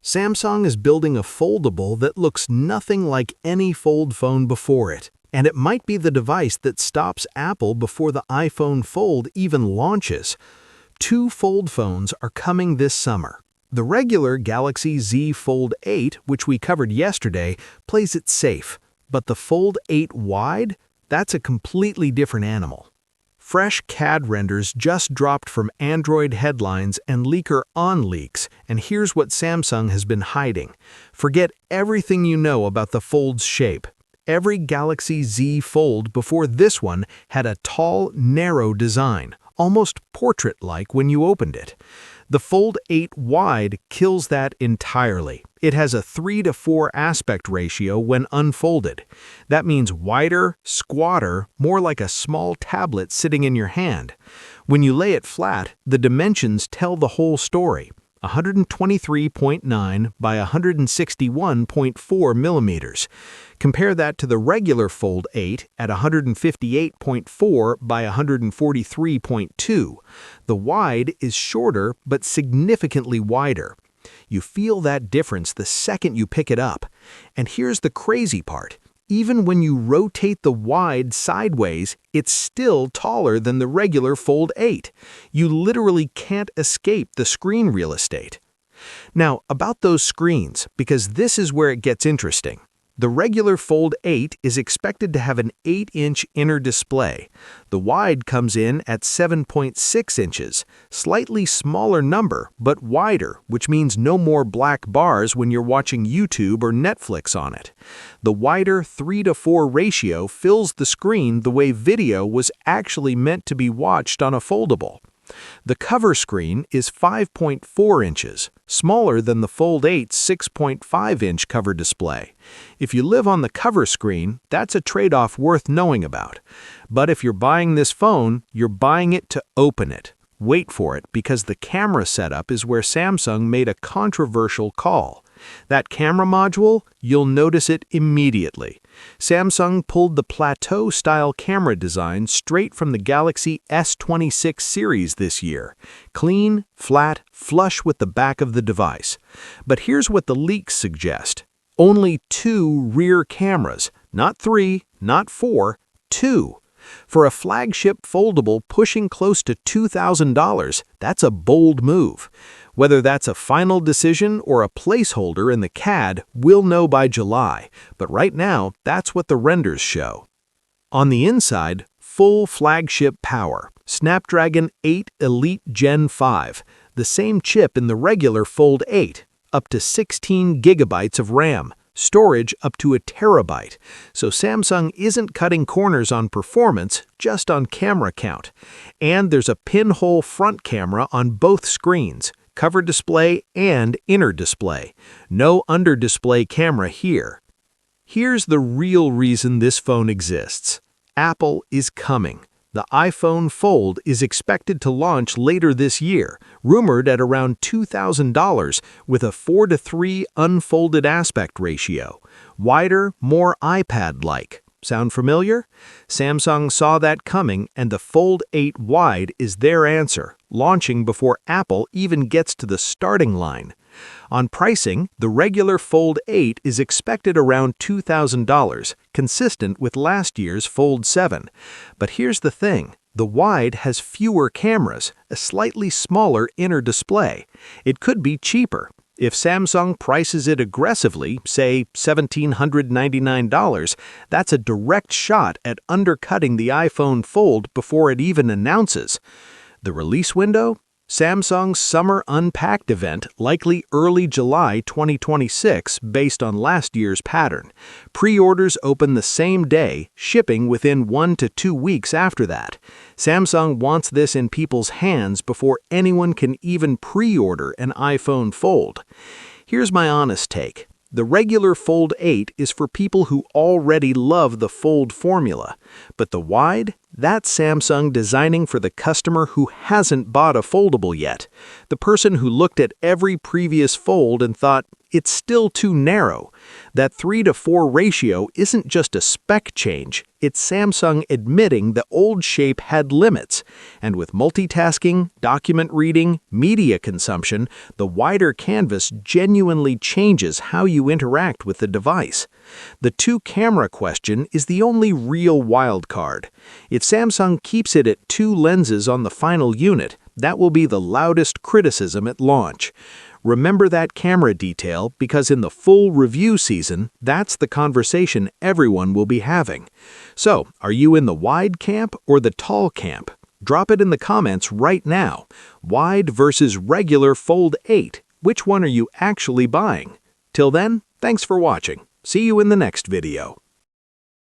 Samsung is building a foldable that looks nothing like any fold phone before it, and it might be the device that stops Apple before the iPhone Fold even launches. Two fold phones are coming this summer. The regular Galaxy Z Fold 8, which we covered yesterday, plays it safe, but the Fold 8 Wide? That's a completely different animal. Fresh CAD renders just dropped from Android headlines and leaker on leaks, and here's what Samsung has been hiding. Forget everything you know about the Fold's shape. Every Galaxy Z Fold before this one had a tall, narrow design, almost portrait-like when you opened it. The Fold 8 Wide kills that entirely. It has a 3:4 aspect ratio when unfolded. That means wider, squatter, more like a small tablet sitting in your hand. When you lay it flat, the dimensions tell the whole story. 123.9 by 161.4 millimeters. Compare that to the regular Fold 8 at 158.4 by 143.2. The wide is shorter but significantly wider. You feel that difference the second you pick it up. And here's the crazy part. Even when you rotate the wide sideways, it's still taller than the regular Fold 8. You literally can't escape the screen real estate. Now, about those screens, because this is where it gets interesting. The regular Fold 8 is expected to have an 8-inch inner display. The wide comes in at 7.6 inches, slightly smaller number, but wider, which means no more black bars when you're watching YouTube or Netflix on it. The wider 3:4 ratio fills the screen the way video was actually meant to be watched on a foldable. The cover screen is 5.4 inches, smaller than the Fold 8's 6.5-inch cover display. If you live on the cover screen, that's a trade-off worth knowing about. But if you're buying this phone, you're buying it to open it. Wait for it, because the camera setup is where Samsung made a controversial call. That camera module, you'll notice it immediately. Samsung pulled the plateau-style camera design straight from the Galaxy S26 series this year. Clean, flat, flush with the back of the device. But here's what the leaks suggest. Only 2 rear cameras, not 3, not 4, 2. For a flagship foldable pushing close to $2,000, that's a bold move. Whether that's a final decision or a placeholder in the CAD, we'll know by July, but right now, that's what the renders show. On the inside, full flagship power, Snapdragon 8 Elite Gen 5, the same chip in the regular Fold 8, up to 16 gigabytes of RAM, storage up to 1 terabyte. So Samsung isn't cutting corners on performance, just on camera count. And there's a pinhole front camera on both screens, cover display and inner display. No under-display camera here. Here's the real reason this phone exists. Apple is coming. The iPhone Fold is expected to launch later this year, rumored at around $2,000 with a 4:3 unfolded aspect ratio. Wider, more iPad-like. Sound familiar? Samsung saw that coming, and the Fold 8 Wide is their answer, launching before Apple even gets to the starting line. On pricing, the regular Fold 8 is expected around $2,000, consistent with last year's Fold 7. But here's the thing. The Wide has fewer cameras, a slightly smaller inner display. It could be cheaper. If Samsung prices it aggressively, say $1,799, that's a direct shot at undercutting the iPhone Fold before it even announces. The release window? Samsung's Summer Unpacked event, likely early July 2026 based on last year's pattern. Pre-orders open the same day, shipping within 1 to 2 weeks after that. Samsung wants this in people's hands before anyone can even pre-order an iPhone Fold. Here's my honest take. The regular Fold 8 is for people who already love the Fold formula, but the Wide? That's Samsung designing for the customer who hasn't bought a foldable yet. The person who looked at every previous Fold and thought, it's still too narrow. That 3:4 ratio isn't just a spec change, it's Samsung admitting the old shape had limits. And with multitasking, document reading, media consumption, the wider canvas genuinely changes how you interact with the device. The two-camera question is the only real wild card. If Samsung keeps it at 2 lenses on the final unit, that will be the loudest criticism at launch. Remember that camera detail because in the full review season, that's the conversation everyone will be having. So, are you in the wide camp or the tall camp? Drop it in the comments right now. Wide versus regular Fold 8. Which one are you actually buying? Till then, thanks for watching. See you in the next video.